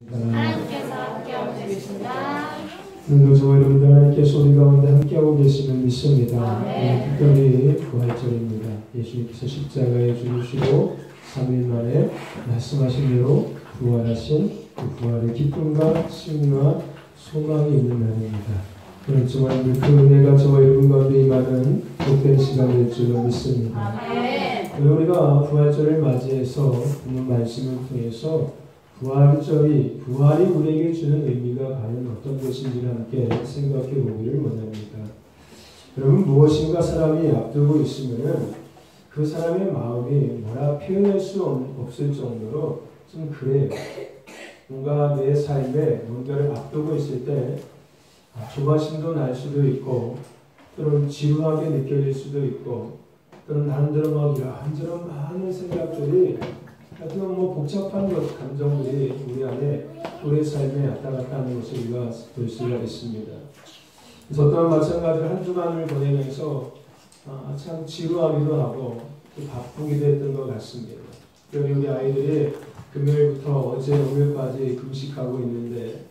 하나님께서 함께하고 계십니다. 오늘도 저와 여러분들 하나님께서 우리 가운데 함께하고 계심을 믿습니다. 특별히 부활절입니다. 예수님께서 십자가에 죽으시고 3일 만에 말씀하신 대로 부활하신 그 부활의 기쁨과 승리와 소망이 있는 날입니다. 그런 주말 그 은혜가 저와 여러분 가운데 임하는 복된 시간이 될 줄로 믿습니다. 우리가 부활절을 맞이해서 오늘 말씀을 통해서 부활이 우리에게 주는 의미가 과연 어떤 것인지를 함께 생각해 보기를 원합니다. 여러분, 무엇인가 사람이 앞두고 있으면 그 사람의 마음이 뭐라 표현할 수 없을 정도로 좀 그래요. 뭔가 내 삶에 뭔가를 앞두고 있을 때 조바심도 날 수도 있고, 또는 지루하게 느껴질 수도 있고, 또는 나름대로 막 이런저런 많은 생각들이 하여튼 복잡한 감정들이 우리 안에 우리의 삶에 왔다 갔다 하는 것을 우리가 볼 수가 있습니다. 그래서 어떤 마찬가지로 한 주간을 보내면서 참 지루하기도 하고 또 바쁘기도 했던 것 같습니다. 특별히 우리 아이들이 금요일부터 어제 오늘까지 금식하고 있는데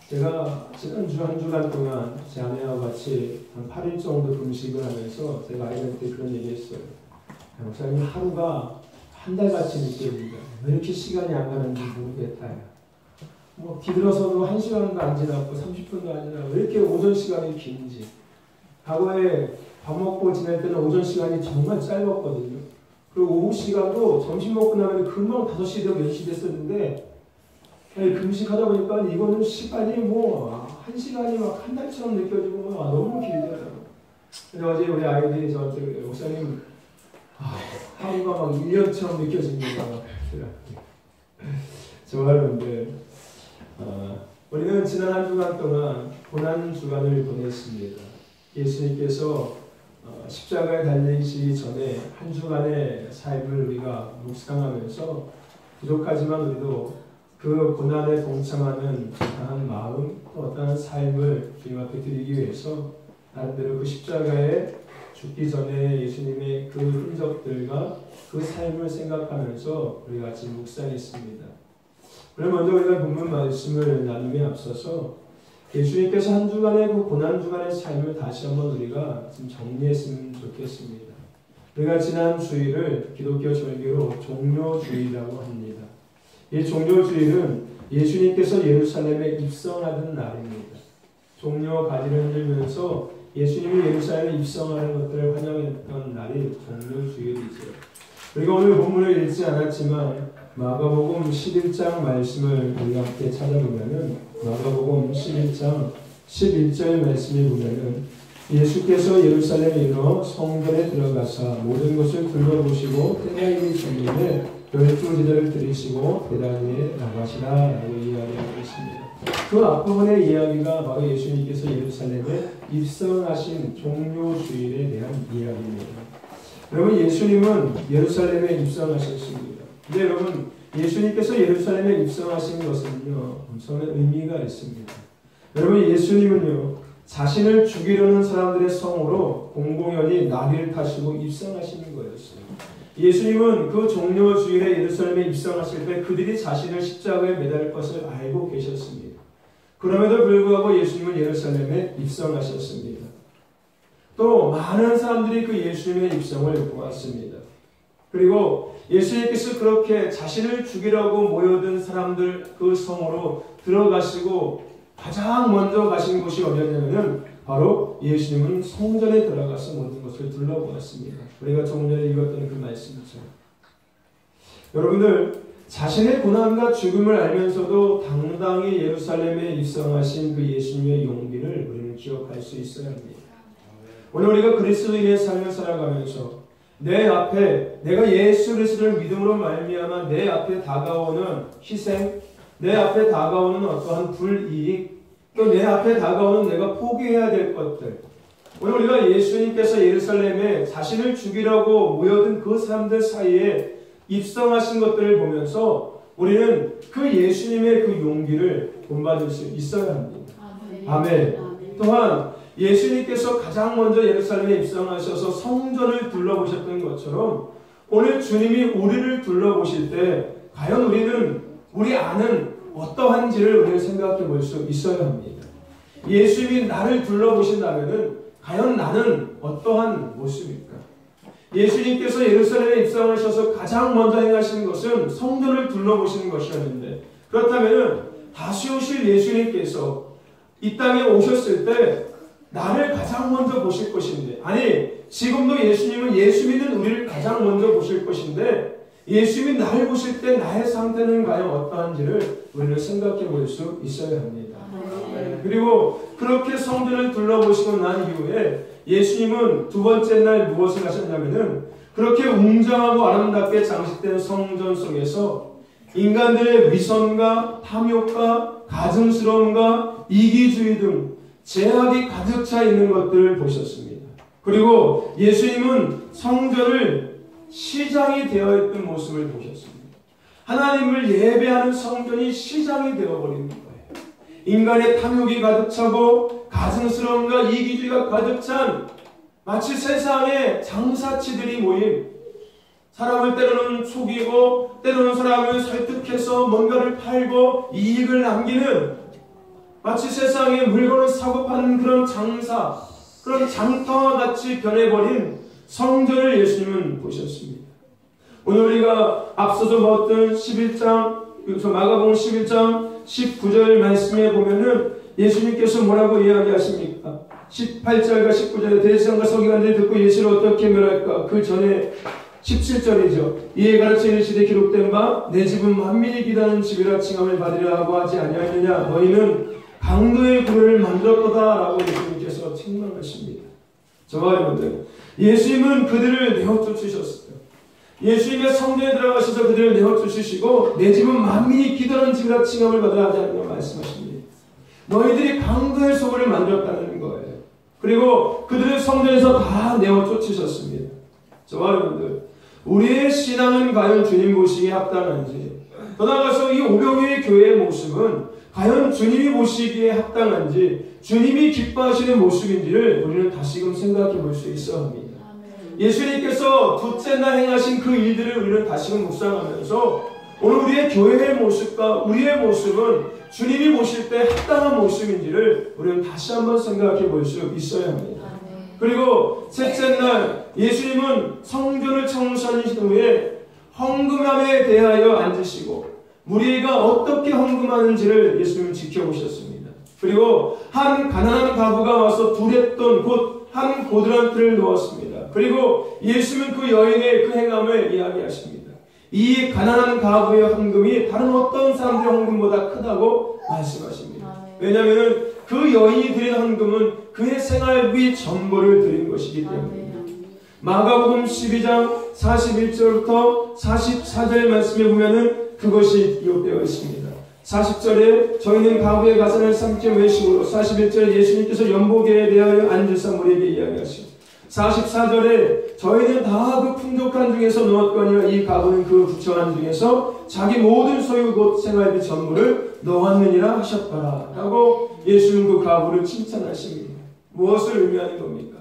제가 지난주 한 주간 동안 제 아내와 같이 한 8일 정도 금식을 하면서 제가 아이들한테 그런 얘기 했어요. 목사님, 하루가 한 달같이 느껴집니다. 왜 이렇게 시간이 안 가는지 모르겠다. 뒤들어서도 1시간도 안 지났고 30분도 안 지나고 왜 이렇게 오전 시간이 긴지. 과거에 밥 먹고 지낼 때는 오전 시간이 정말 짧았거든요. 그리고 오후 시간도 점심 먹고 나면 금방 5시 되고 10시 됐었는데 금식하다 보니까 이거는 시간이 1시간이 막 한 달처럼 느껴지고 너무 길더라고요. 근데 어제 우리 아이들이 저한테 목사님 하루가 막 1년처럼 느껴집니다. 정말인데 우리는 지난 한 주간 동안 고난 주간을 보냈습니다. 예수님께서 십자가에 달리시기 전에 한 주간의 삶을 우리가 묵상하면서 부족하지만 우리도 그 고난에 동참하는 어떠한 마음, 또 어떠한 삶을 주님 앞에 드리기 위해서 나름대로 그 십자가에 죽기 전에 예수님의 그 흔적들과 그 삶을 생각하면서 우리 같이 묵상했습니다. 그럼 먼저 우리가 본문 말씀을 나눔에 앞서서 예수님께서 한 주간의 그 고난 주간의 삶을 다시 한번 우리가 좀 정리했으면 좋겠습니다. 우리가 지난 주일을 기독교 절기로 종료주일이라고 합니다. 이 종료주일은 예수님께서 예루살렘에 입성하던 날입니다. 종료 가지를 흔들면서 예수님이 예루살렘에 입성하는 것들을 환영했던 날이 종료주일이죠. 우리가 오늘 본문을 읽지 않았지만 마가복음 11장 말씀을 우리가 함께 찾아보면은 마가복음 11장 11절 말씀을 보면은 예수께서 예루살렘에 이르러 성전에 들어가사 모든 것을 둘러보시고 때가 이르기 전에 12제자를 들이시고 배단 위에 나가시라 라고 이야기하고 있습니다. 그 앞부분의 이야기가 바로 예수님께서 예루살렘에 입성하신 종료주일에 대한 이야기입니다. 여러분, 예수님은 예루살렘에 입성하셨습니다. 근데 여러분, 예수님께서 예루살렘에 입성하신 것은요, 엄청난 의미가 있습니다. 여러분, 예수님은요, 자신을 죽이려는 사람들의 성으로 공공연히 나귀를 타시고 입성하시는 거였어요. 예수님은 그 종료주일에 예루살렘에 입성하실 때 그들이 자신을 십자가에 매달 것을 알고 계셨습니다. 그럼에도 불구하고 예수님은 예루살렘에 입성하셨습니다. 또 많은 사람들이 그 예수님의 입성을 보았습니다. 그리고 예수님께서 그렇게 자신을 죽이려고 모여든 사람들 그 성으로 들어가시고 가장 먼저 가신 곳이 어디였냐면 바로 예수님은 성전에 들어가서 모든 것을 둘러보았습니다. 우리가 조금 전에 읽었던 그 말씀이죠. 여러분들, 자신의 고난과 죽음을 알면서도 당당히 예루살렘에 입성하신 그 예수님의 용기를 우리는 기억할 수 있어야 합니다. 오늘 우리가 그리스도인의 삶을 살아가면서 내 앞에 내가 예수 그리스도를 믿음으로 말미암아 내 앞에 다가오는 희생, 내 앞에 다가오는 어떠한 불이익, 또 내 앞에 다가오는 내가 포기해야 될 것들, 오늘 우리가 예수님께서 예루살렘에 자신을 죽이려고 모여든 그 사람들 사이에 입성하신 것들을 보면서 우리는 그 예수님의 그 용기를 본받을 수 있어야 합니다. 아멘. 또한 예수님께서 가장 먼저 예루살렘에 입성하셔서 성전을 둘러보셨던 것처럼 오늘 주님이 우리를 둘러보실 때 과연 우리는 우리 안은 어떠한지를 우리는 생각해 볼 수 있어야 합니다. 예수님이 나를 둘러보신다면은 과연 나는 어떠한 모습일까? 예수님께서 예루살렘에 입성하셔서 가장 먼저 행하시는 것은 성전을 둘러보시는 것이었는데, 그렇다면 다시 오실 예수님께서 이 땅에 오셨을 때 나를 가장 먼저 보실 것인데, 아니 지금도 예수님은 예수 믿는 우리를 가장 먼저 보실 것인데, 예수님이 나를 보실 때 나의 상태는 과연 어떠한지를 우리는 생각해 볼 수 있어야 합니다. 그리고 그렇게 성전을 둘러보시고 난 이후에 예수님은 두 번째 날 무엇을 하셨냐면은, 그렇게 웅장하고 아름답게 장식된 성전 속에서 인간들의 위선과 탐욕과 가증스러움과 이기주의 등 죄악이 가득 차 있는 것들을 보셨습니다. 그리고 예수님은 성전을 시장이 되어 있던 모습을 보셨습니다. 하나님을 예배하는 성전이 시장이 되어버리는 거예요. 인간의 탐욕이 가득 차고 가증스러움과 이기주의가 가득 찬 마치 세상에 장사치들이 모인, 사람을 때로는 속이고 때로는 사람을 설득해서 뭔가를 팔고 이익을 남기는, 마치 세상에 물건을 사고 파는 그런 장사, 그런 장터와 같이 변해버린 성전을 예수님은 보셨습니다. 오늘 우리가 앞서서 봤던 11장, 마가복음 11장 19절 말씀에 보면은 예수님께서 뭐라고 이야기하십니까? 18절과 19절에 대제사장과 서기관들이 듣고 예수를 어떻게 멸할까? 그 전에 17절이죠. 이에 가르쳐 이르시되 기록된 바 내 집은 만민이 기다는 집이라 칭함을 받으려 하고 하지 아니하느냐? 너희는 강도의 굴을 만들었도다 라고 예수님께서 책망하십니다. 저와 여러분들, 예수님은 그들을 내어쫓으셨어요. 예수님의 성전에 들어가셔서 그들을 내어쫓으시고 내 집은 만민이 기도하는 집이라 칭함을 받으라 하지 않냐고 말씀하십니다. 너희들이 강도의 소굴을 만들었다는 거예요. 그리고 그들을 성전에서 다 내어쫓으셨습니다. 저와 여러분들, 우리의 신앙은 과연 주님 보시기에 합당한지, 더 나아가서 이 오병이의 교회의 모습은 과연 주님이 보시기에 합당한지, 주님이 기뻐하시는 모습인지를 우리는 다시금 생각해 볼 수 있어야 합니다. 예수님께서 둘째 날 행하신 그 일들을 우리는 다시금 묵상하면서 오늘 우리의 교회의 모습과 우리의 모습은 주님이 보실 때 합당한 모습인지를 우리는 다시 한번 생각해 볼 수 있어야 합니다. 그리고 셋째 날 예수님은 성전을 청소하신 후에 헌금함에 대하여 앉으시고 무리가 어떻게 헌금하는지를 예수님은 지켜보셨습니다. 그리고 한 가난한 과부가 와서 두랬던 곧 한 고드란트를 놓았습니다. 그리고 예수님은 그 여인의 그 행함을 이야기하십니다. 이 가난한 과부의 헌금이 다른 어떤 사람들의 헌금보다 크다고 말씀하십니다. 왜냐하면 그 여인이 드린 헌금은 그의 생활비 전부를 드린 것이기 때문입니다. 마가복음 12장 41절부터 44절 말씀에 보면은 그것이 기록되어 있습니다. 40절에 저희는 과부의 가산을 삼켜 외식으로, 41절에 예수님께서 연복에 대하여 앉으사 무리에게 이야기하시고, 44절에 저희는 다 그 풍족한 중에서 넣었거니와 이 과부는 그 부처한 중에서 자기 모든 소유 곧 생활비 전부를 넣었느니라 하셨더라 하고 예수는 그 과부를 칭찬하십니다. 무엇을 의미하는 겁니까?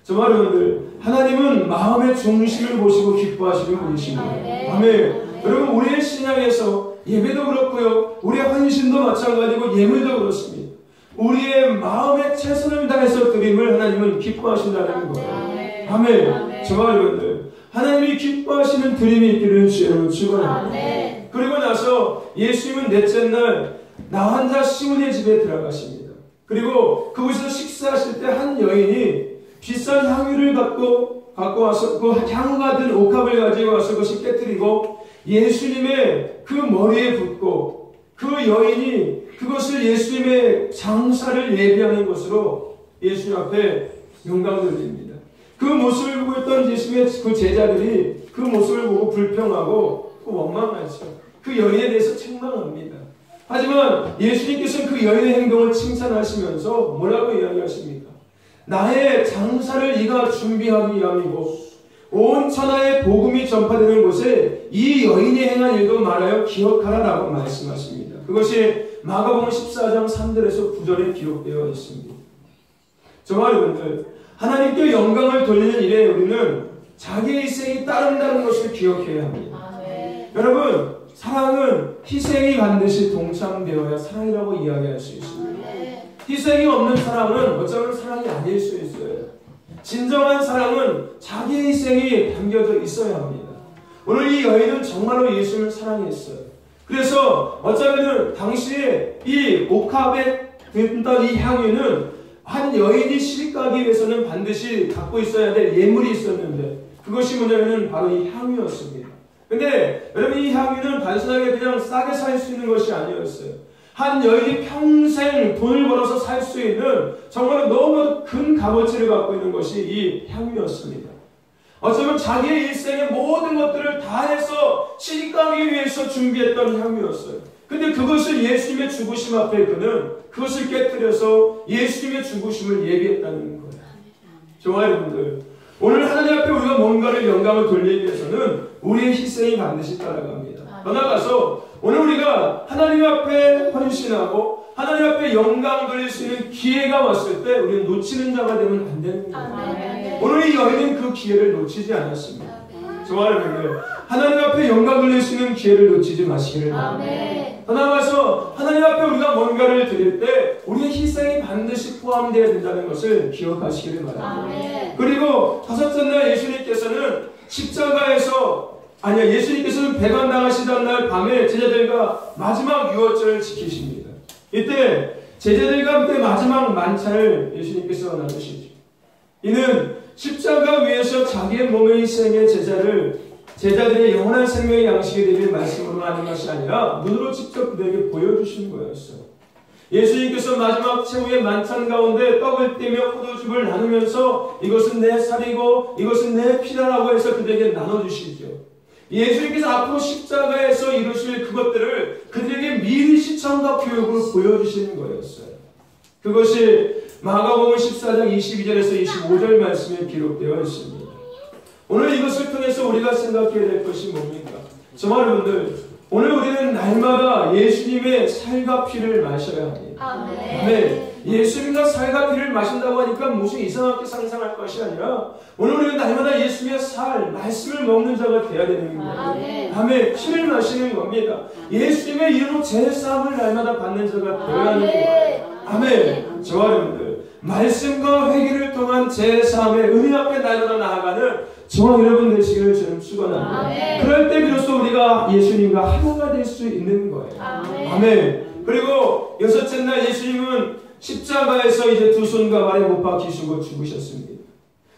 저와 여러분들, 하나님은 마음의 중심을 보시고 기뻐하시는 분이십니다. 아멘. 여러분, 우리의 신앙에서 예배도 그렇고요, 우리의 헌신도 마찬가지고 예물도 그렇습니다. 우리의 마음의 최선을 다해서 드림을 하나님은 기뻐하신다는 거예요. 아멘. 저와 여러분들, 하나님이 기뻐하시는 드림이 있기를 주여로 축원합니다. 그리고 나서 예수님은 넷째 날 나환자 시몬의 집에 들어가십니다. 그리고 그곳에서 식사하실 때 한 여인이 비싼 향유를 갖고 와서 그 향 같은 옥합을 가지고 와서 그것을 깨뜨리고 예수님의 그 머리에 붓고, 그 여인이 그것을 예수님의 장사를 예비하는 것으로 예수님 앞에 영광 돌립니다. 그 모습을 보고 있던 예수님의 그 제자들이 그 모습을 보고 불평하고 원망하죠. 그 여인에 대해서 책망합니다. 하지만 예수님께서는 그 여인의 행동을 칭찬하시면서 뭐라고 이야기하십니까? 나의 장사를 네가 준비하기 위함이고 온 천하의 복음이 전파되는 곳에 이 여인이 행한 일도 말하여 기억하라라고 말씀하십니다. 그것이 마가복음 14장 3절에서 9절에 기록되어 있습니다. 저와 여러분들, 하나님께 영광을 돌리는 일에 우리는 자기의 희생이 따른다는 것을 기억해야 합니다. 여러분, 사랑은 희생이 반드시 동참되어야 사랑이라고 이야기할 수 있습니다. 희생이 없는 사랑은 어쩌면 사랑이 아닐 수 있어요. 진정한 사랑은 자기의 희생이 담겨져 있어야 합니다. 오늘 이 여인은 정말로 예수님을 사랑했어요. 그래서 어쩌면 당시에 이 옥합에 듣던 이 향유는 한 여인이 시집가기 위해서는 반드시 갖고 있어야 될 예물이 있었는데 그것이 뭐냐면 바로 이 향유였습니다. 근데 여러분 이 향유는 단순하게 그냥 싸게 살 수 있는 것이 아니었어요. 한 여인이 평생 돈을 벌어서 살 수 있는 정말 너무 큰 값어치를 갖고 있는 것이 이 향유였습니다. 어쩌면 자기의 일생의 모든 것들을 다해서 시집가기 위해서 준비했던 향유였어요. 근데 그것을 예수님의 죽으심 앞에 그는 그것을 깨뜨려서 예수님의 죽으심을 예비했다는 거예요. 정말 여러분들, 오늘 하나님 앞에 우리가 뭔가를 영광을 돌리기 위해서는 우리의 희생이 반드시 따라갑니다. 더 나아가서 오늘 우리가 하나님 앞에 헌신하고 하나님 앞에 영광 돌릴 수 있는 기회가 왔을 때 우리는 놓치는 자가 되면 안 되는 거예요. 오늘 이 여인은 그 기회를 놓치지 않았습니다. 정말 여러분들, 하나님 앞에 영광 돌릴 수 있는 기회를 놓치지 마시기를 바랍니다. 더 나아가서 하나님 앞에 우리가 뭔가를 드릴 때 우리의 희생이 반드시 포함되어야 된다는 것을 기억하시기를 바랍니다. 그리고 다섯째 날 예수님께서는 예수님께서는 배반당하시던 날 밤에 제자들과 마지막 유월절을 지키십니다. 이때 제자들과 함께 마지막 만찬을 예수님께서 나누시죠. 이는 십자가 위에서 자기의 몸의 희생의 제자들의 영원한 생명의 양식이 되길 말씀으로 하는 것이 아니라 눈으로 직접 그들에게 보여주신 거였어요. 예수님께서 마지막 최후의 만찬 가운데 떡을 떼며 포도즙을 나누면서 이것은 내 살이고 이것은 내 피라라고 해서 그들에게 나눠주시죠. 예수님께서 앞으로 십자가에서 이루실 그것들을 그들에게 미리 시청과 교육으로 보여주시는 거였어요. 그것이 마가복음 14장 22절에서 25절 말씀에 기록되어 있습니다. 오늘 이것을 통해서 우리가 생각해야 될 것이 뭡니까? 정말 여러분들, 오늘 우리는 날마다 예수님의 살과 피를 마셔야 합니다. 아멘. 예수님과 살과 피를 마신다고 하니까 무슨 이상하게 상상할 것이 아니라 오늘 우리는 날마다 예수님의 살, 말씀을 먹는 자가 되어야 되는 거예요. 아멘. 피를 마시는 겁니다. 예수님의 이름으로 제사함을 날마다 받는 자가 되어야 하는 거예요. 아멘. 저와 여러분들, 말씀과 회개를 통한 제사함의 은혜 앞에 날마다 나아가는 저와 여러분 되시기를 저는 축원합니다. 그럴 때 비로소 우리가 예수님과 하나가 될 수 있는 거예요. 아멘. 그리고 여섯째 날 예수님은 십자가에서 이제 두 손과 발에 못 박히시고 죽으셨습니다.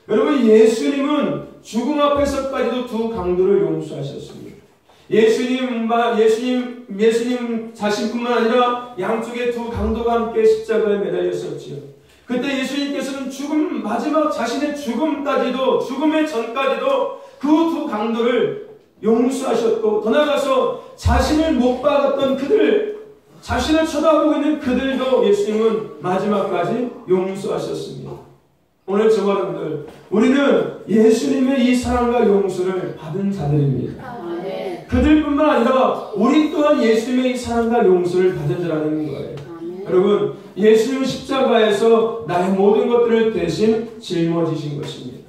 여러분, 예수님은 죽음 앞에서까지도 두 강도를 용서하셨습니다. 예수님 자신뿐만 아니라 양쪽에 두 강도가 함께 십자가에 매달렸었지요. 그때 예수님께서는 마지막 자신의 죽음의 전까지도 그 두 강도를 용서하셨고, 더 나아가서 자신을 못 박았던 자신을 쳐다보고 있는 그들도 예수님은 마지막까지 용서하셨습니다. 오늘 저와 여러분들, 우리는 예수님의 이 사랑과 용서를 받은 자들입니다. 그들뿐만 아니라 우리 또한 예수님의 이 사랑과 용서를 받은 자라는 거예요. 여러분, 예수님은 십자가에서 나의 모든 것들을 대신 짊어지신 것입니다.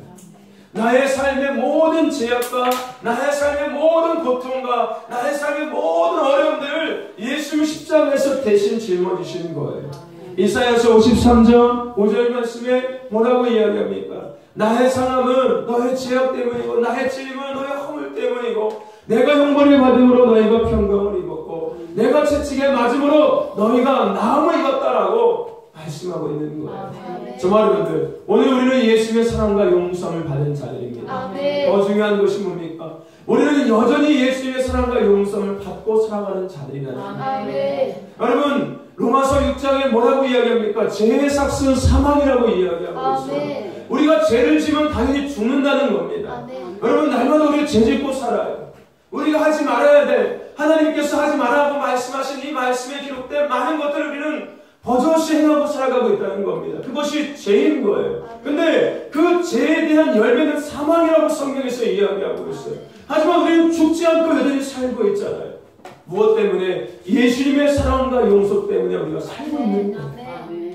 나의 삶의 모든 죄악과 나의 삶의 모든 고통과 나의 삶의 모든 어려움들을 예수님은 십자가에서 대신 짊어지신 거예요. 이사야서 53장 5절 말씀에 뭐라고 이야기합니까? 나의 상함은 너의 죄악 때문이고 나의 찔림은 너의 허물 때문이고 내가 형벌을 받음으로 너희가 평강을 입었고 내가 채찍에 맞음으로 너희가 나음을 입었다라고 말씀하고 있는 거예요. 정말 여러분들, 오늘 우리는 예수님의 사랑과 용서함을 받은 자들입니다. 더 중요한 것이 뭡니까? 우리는 여전히 예수님의 사랑과 용서함을 받고 살아가는 자들이라는 거예요. 여러분, 로마서 6장에 뭐라고 이야기합니까? 죄의 삭스는 사망이라고 이야기하고 있어요. 우리가 죄를 지면 당연히 죽는다는 겁니다. 여러분, 날마다 우리가 죄 짓고 살아요. 우리가 하지 말아야 돼, 하나님께서 하지 말라고 말씀하신 이 말씀에 기록된 많은 것들을 우리는 버젓이 행하고 살아가고 있다는 겁니다. 그것이 죄인 거예요. 근데 그 죄에 대한 열매는 사망이라고 성경에서 이야기하고 있어요. 하지만 우리는 죽지 않고 여전히 살고 있잖아요. 무엇 때문에? 예수님의 사랑과 용서 때문에 우리가 살고 있는 거예요.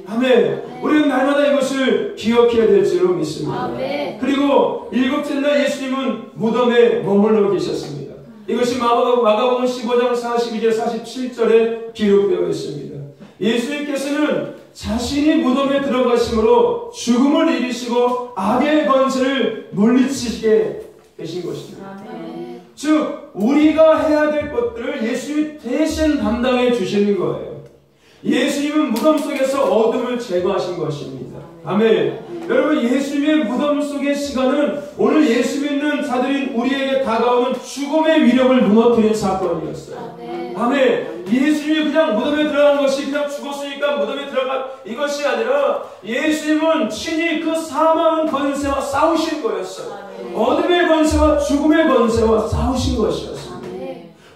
아멘. 우리는 날마다 이것을 기억해야 될 줄로 믿습니다. 그리고 일곱째 날 예수님은 무덤에 머물러 계셨습니다. 이것이 마가복음 15장 42절 47절에 기록되어 있습니다. 예수님께서는 자신이 무덤에 들어가심으로 죽음을 이기시고 악의 권세를 물리치시게 되신 것입니다. 즉 우리가 해야 될 것들을 예수님이 대신 담당해 주시는 거예요. 예수님은 무덤 속에서 어둠을 제거하신 것입니다. 아멘. 여러분, 예수님의 무덤 속의 시간은 오늘 예수 믿는 자들인 우리에게 다가오는 죽음의 위력을 무너뜨린 사건이었어요. 아멘. 예수님이 그냥 무덤에 들어간 것이 그냥 죽었으니까 무덤에 들어간 이것이 아니라 예수님은 친히 그 사망 권세와 싸우신 거였어요. 어둠의 권세와 죽음의 권세와 싸우신 것이었어요.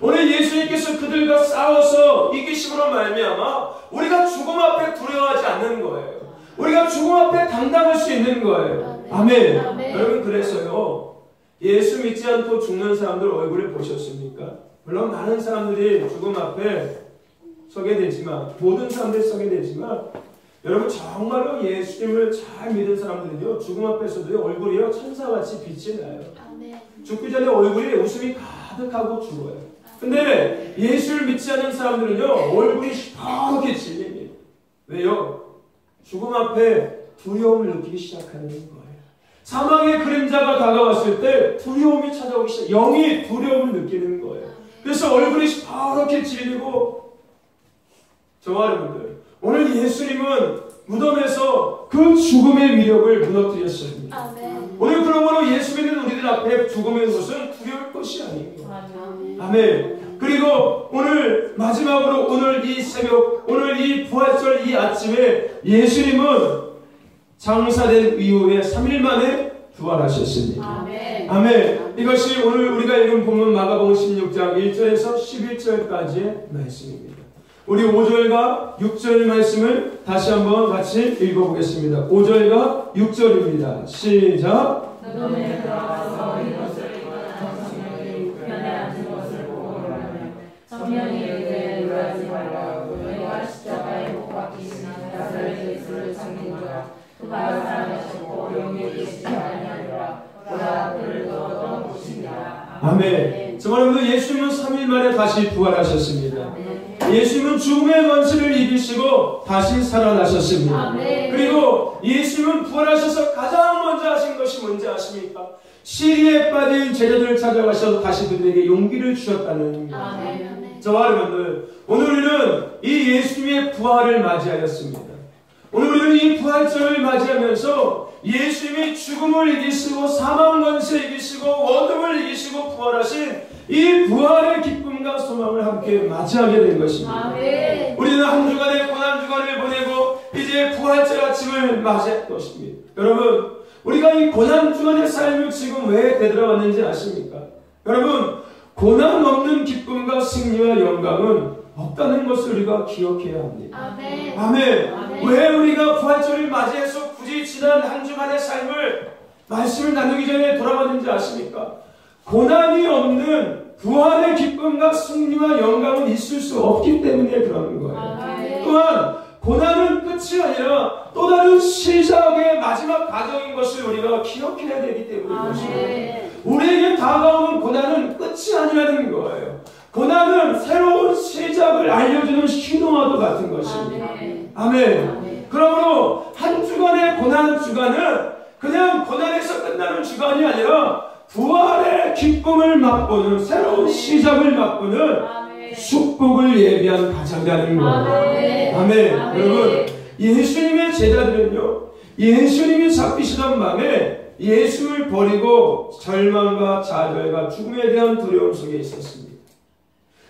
오늘 예수님께서 그들과 싸워서 이기심으로 말미암아 우리가 죽음 앞에 두려워하지 않는 거예요. 우리가 죽음 앞에 당당할 수 있는 거예요. 아멘. 여러분, 그래서요, 예수 믿지 않고 죽는 사람들 얼굴을 보셨습니까? 물론 많은 사람들이 죽음 앞에 서게 되지만, 모든 사람들이 서게 되지만, 여러분 정말로 예수님을 잘 믿은 사람들은요, 죽음 앞에서도 얼굴이요 천사같이 빛이 나요. 죽기 전에 얼굴이 웃음이 가득하고 죽어요. 근데 예수를 믿지 않는 사람들은요, 얼굴이 시퍼렇게 질립니다. 왜요? 죽음 앞에 두려움을 느끼기 시작하는 거예요. 사망의 그림자가 다가왔을 때 두려움이 찾아오기 시작, 영이 두려움을 느끼는 거예요. 그래서 얼굴이 시퍼렇게 질리고, 저와 여러분들, 오늘 예수님은 무덤에서 그 죽음의 위력을 무너뜨렸습니다. 오늘 그러므로 예수 믿는 우리들 앞에 죽음의 것은 두려울 것이 아닙니다. 아멘. 그리고 오늘 마지막으로 오늘 이 새벽, 오늘 이 부활절 이 아침에 예수님은 장사된 이후에 3일 만에 부활하셨습니다. 아멘. 아멘. 이것이 오늘 우리가 읽은 본문 마가복음 16장 1절에서 11절까지의 말씀입니다. 우리 5절과 6절 말씀을 다시 한번 같이 읽어보겠습니다. 5절과 6절입니다. 시작. 무덤에 들어가서 이것을 입은 청년이 우편에 앉은 것을 보고 놀라며 청년이 이르되 놀라지 말라고 너희가 십자가에 못 박히시는 나사렛 예수를 찾는 자라. 그가 살아나셨고 영이 계시지 아니하니라. 보라 그를 너도 보시니라. 아멘. 정말 예수님은 3일 만에 다시 부활하셨습니다. 예수님은 죽음의 권세를 이기시고 다시 살아나셨습니다. 아멘. 그리고 예수님은 부활하셔서 가장 먼저 하신 것이 뭔지 아십니까? 시리에 빠진 제자들을 찾아가셔서 다시 그들에게 용기를 주셨다는 겁니다. 저와 여러분들, 오늘 우리는 이 예수님의 부활을 맞이하였습니다. 오늘 우리는 이 부활절을 맞이하면서 예수님이 죽음을 이기시고 사망 권세 이기시고 어둠을 이기시고 부활하신 이 부활의 기쁨과 소망을 함께 맞이하게 된 것입니다. 아멘. 우리는 한 주간의 고난 주간을 보내고 이제 부활절 아침을 맞이할 것입니다. 여러분, 우리가 이 고난 주간의 삶을 지금 왜 되돌아왔는지 아십니까? 여러분, 고난 없는 기쁨과 승리와 영광은 없다는 것을 우리가 기억해야 합니다. 아멘. 아멘. 아멘. 왜 우리가 부활절을 맞이해서 굳이 지난 한 주간의 삶을 말씀을 나누기 전에 돌아왔는지 아십니까? 고난이 없는 부활의 기쁨과 승리와 영광은 있을 수 없기 때문에 그러는 거예요. 아멘. 또한 고난은 끝이 아니라 또 다른 시작의 마지막 과정인 것을 우리가 기억해야 되기 때문인 것입니다. 우리에게 다가오는 고난은 끝이 아니라는 거예요. 고난은 새로운 시작을 알려주는 신호와도 같은 것입니다. 아멘. 아멘. 그러므로 한 주간의 고난 주간은 그냥 고난에서 끝나는 주간이 아니라 부활의 기쁨을 맛보는 새로운 시작을 맛보는 축복을 예비한 과정이라는 거예요. 아멘. 여러분, 예수님의 제자들은요, 예수님이 잡히시던 밤에 예수를 버리고 절망과 좌절과 죽음에 대한 두려움 속에 있었습니다.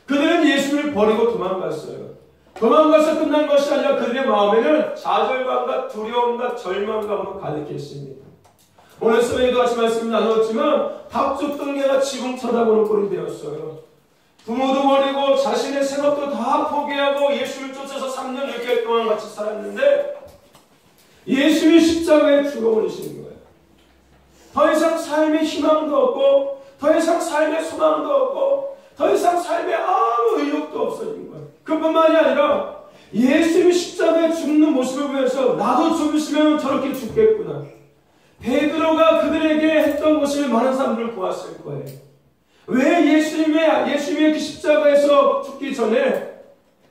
그들은 예수를 버리고 도망갔어요. 도망가서 끝난 것이 아니라 그들의 마음에는 좌절감과 두려움과 절망감으로 가득했습니다. 오늘 수요일도 같이 말씀 나눴지만 닭죽던 개가 지붕 쳐다보는 꼴이 되었어요. 부모도 버리고 자신의 생업도 다 포기하고 예수를 쫓아서 3년 6개월 동안 같이 살았는데 예수님이 십자가에 죽어버리시는 거예요. 더 이상 삶의 희망도 없고 더 이상 삶의 소망도 없고 더 이상 삶에 아무 의욕도 없어진 거예요. 그뿐만이 아니라 예수님이 십자가에 죽는 모습을 보면서 나도 좀 있으면 저렇게 죽겠구나. 베드로가 그들에게 했던 것을 많은 사람들을 보았을 거예요. 왜 예수님의 그 십자가에서 죽기 전에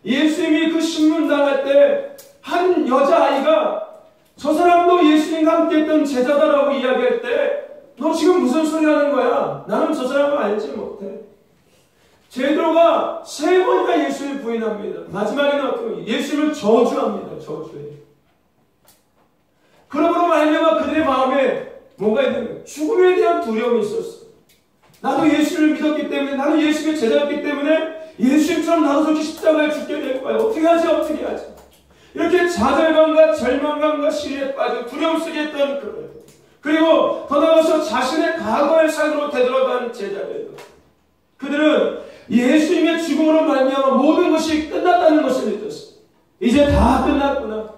예수님이 그 신문당할 때 한 여자아이가 저 사람도 예수님과 함께 했던 제자다라고 이야기할 때 너 지금 무슨 소리 하는 거야? 나는 저 사람을 알지 못해. 제대로가 3번이나 예수님을 부인합니다. 마지막에는 예수님을 저주합니다. 저주해요. 그러므로 말미암아 그들의 마음에 뭔가 있는 거예요. 죽음에 대한 두려움이 있었어. 나도 예수를 믿었기 때문에, 나도 예수의 제자였기 때문에 예수님처럼 나도 저렇게 십자가에 죽게 될 거야. 어떻게 하지? 이렇게 좌절감과 절망감과 시리에 빠져 두려움 속에 있던 그거예요. 그리고 더 나아가서 자신의 과거의 삶으로 되돌아간 제자들이에요. 그들은 예수님의 죽음으로 말미암아 모든 것이 끝났다는 것을 믿었어요. 이제 다 끝났구나.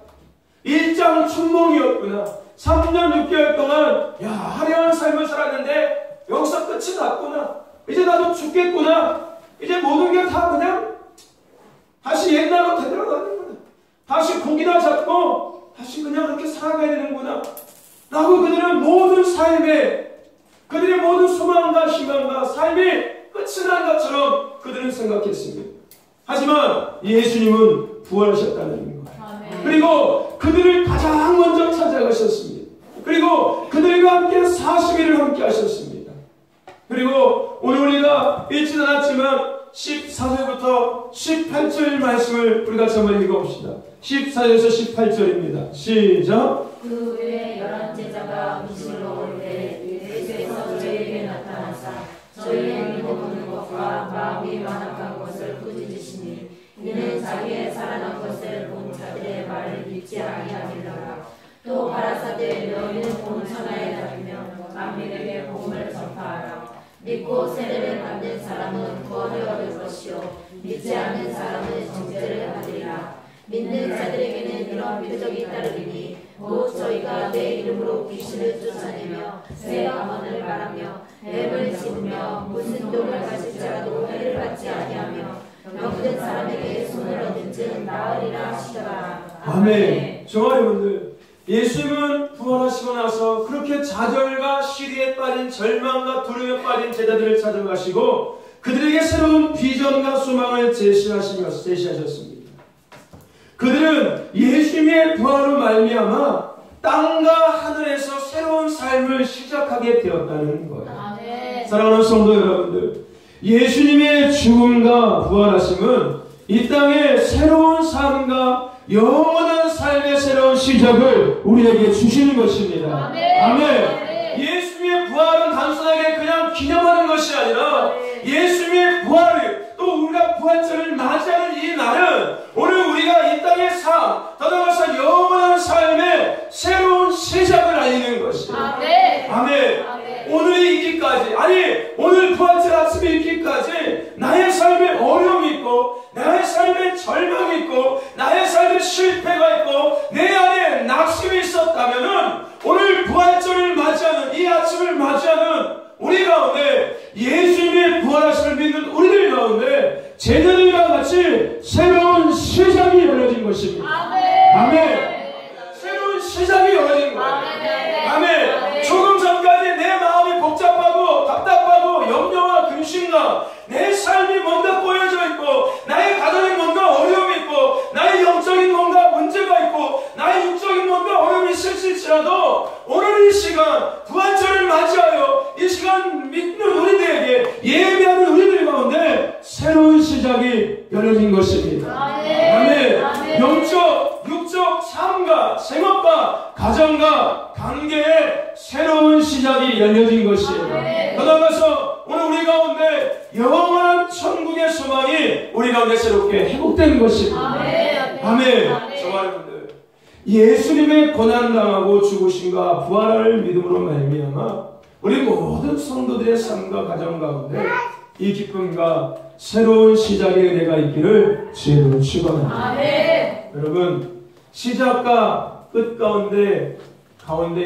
일장춘몽이었구나. 3년 6개월 동안 화려한 삶을 살았는데 여기서 끝이 났구나. 이제 나도 죽겠구나. 이제 모든 게 다 그냥 다시 옛날로 되돌아가는구나. 다시 고기나 잡고 다시 그냥 그렇게 살아가야 되는구나 라고 그들은 모든 삶에 그들의 모든 소망과 희망과 삶이 끝이 난 것처럼 그들은 생각했습니다. 하지만 예수님은 부활하셨다는 거예요. 그리고 그들을 가장 먼저 찾아가셨습니다. 그리고 그들과 함께 40일을 함께 하셨습니다. 그리고 오늘 우리가 읽지는 않았지만 14절부터 18절 말씀을 우리 같이 한번 읽어봅시다. 14절에서 18절입니다. 시작. 그 후에 11 제자가 음식으로 올 때 예수께서 저희에게 나타나사 저희의 믿음 없는 것과 마음이 완악한 것을 꾸짖으시니 이는 자기의 살아난 것을 본 자들의 말을 믿지 아니하리라. 또 가라사대 너희는 본 천하에 다니며 만민에게 복음을 전파하라. 믿고 세례를 받는 사람은 구원을 얻을 것이요 믿지 않는 사람은 정죄를 받으리라. 믿는 자들에게는 이런 표적이 따르리니 곧 저희가 내 이름으로 귀신을 쫓아내며 새 방언을 말하며 뱀을 씹으며 무슨 독을 마실지라도 해를 받지 아니하며 병든 사람에게 손을 얻은즉 나으리라 하시더라. 아멘. 정아리분들, 예수님은 부활하시고 나서 그렇게 좌절과 시리에 빠진 절망과 두려움에 빠진 제자들을 찾아가시고 그들에게 새로운 비전과 소망을 제시하셨습니다. 그들은 예수님의 부활로 말미암아 땅과 하늘에서 새로운 삶을 시작하게 되었다는 거예요. 아멘. 사랑하는 성도 여러분들, 예수님의 죽음과 부활하심은 이 땅에 새로운 삶과 영원한 삶의 새로운 시작을 우리에게 주시는 것입니다. 아멘. 아멘. 예수님의 부활은 단순하게 그냥 기념하는 것이 아니라 예수님의 부활을 또 우리가 부활절을 맞이하는 이 날은 오늘 우리가 이 땅의 삶, 더 나아가서 영원한 삶의 새로운 시작을 알리는 것입니다. 아멘. 아멘. 아멘. 오늘이 있기까지, 아니 오늘 부활절 아침에 있기까지 나의 삶에 어려움이 있고 나의 삶에 절망이 있고 나의 삶에 실패가 있고 내 안에 낙심이 있었다면은 오늘 부활절을 맞이하는 이 아침을 맞이하는 우리 가운데 예수님의 부활하심을 믿는 우리들 가운데 제자들과 같이 새로운 시작이 열려진 것입니다. 아멘. 아멘. 새로운 시작이 열려진 거예요. 아멘. 아멘. 조금 전까지 내 마음이 복잡하고 답답하고 염려와 근심과 내 삶이 뭔가 꼬여져 있고 나의 가정에 뭔가 어려움이 있고 나의 영적인 뭔가 문제가 있고 나의 육적인 뭔가 어려움이 있을지라도 오늘 이 시간 부활절을 맞이하여 이 시간 믿는 우리들에게 예배하는 우리들 가운데 새로운 시작이 열려진 것입니다. 아멘. 아멘. 영적, 육적, 삶과 생업과 가정과 관계에 새로운 시작이 열려진 것이에요. 더 나아가서 오늘 우리 가운데 영원한 천국의 소망이 우리 가운데 새롭게 회복된 것입니다. 아멘. 아멘. 정말입니다. 예수님의 고난당하고 죽으심과 부활을 믿음으로 말미암아 우리 모든 성도들의 삶과 가정 가운데 이 기쁨과 새로운 시작의 은혜가 있기를 주님으로 축원합니다. 아멘. 여러분, 시작과 끝 가운데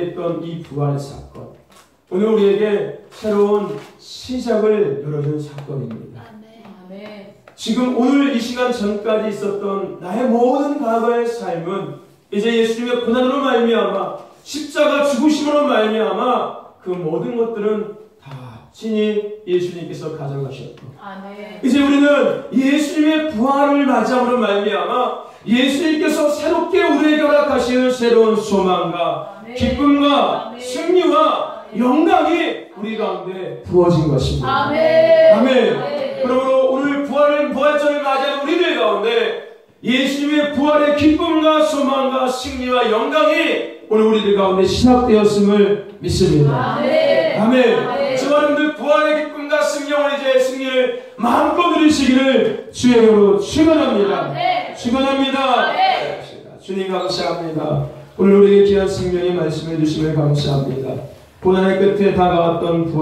있던 이 부활 사건, 오늘 우리에게 새로운 시작을 열어준 사건입니다. 아멘. 지금 오늘 이 시간 전까지 있었던 나의 모든 과거의 삶은 이제 예수님의 고난으로 말미암아 십자가 죽으심으로 말미암아 그 모든 것들은 다 친히 예수님께서 가져가셨고 아멘. 이제 우리는 예수님의 부활을 맞이함으로 말미암아 예수님께서 새롭게 우리에게 허락하시는 새로운 소망과 아멘. 기쁨과 아멘. 승리와 영광이 우리 가운데 부어진 것입니다. 아멘. 아멘. 아멘. 그러므로 오늘 부활절을 맞이하는 우리들 가운데 예수님의 부활의 기쁨과 소망과 승리와 영광이 오늘 우리들 가운데 시작되었음을 믿습니다. 아멘. 아멘. 아멘. 저와 여러분들 부활의 기쁨과 승리를 마음껏 누리시기를 주의 이름으로 축원합니다. 아멘. 축원합니다. 아멘. 주님 감사합니다. 오늘 우리에게 귀한 생명의 말씀해 주심을 감사합니다. 고난의 끝에 다가왔던 부활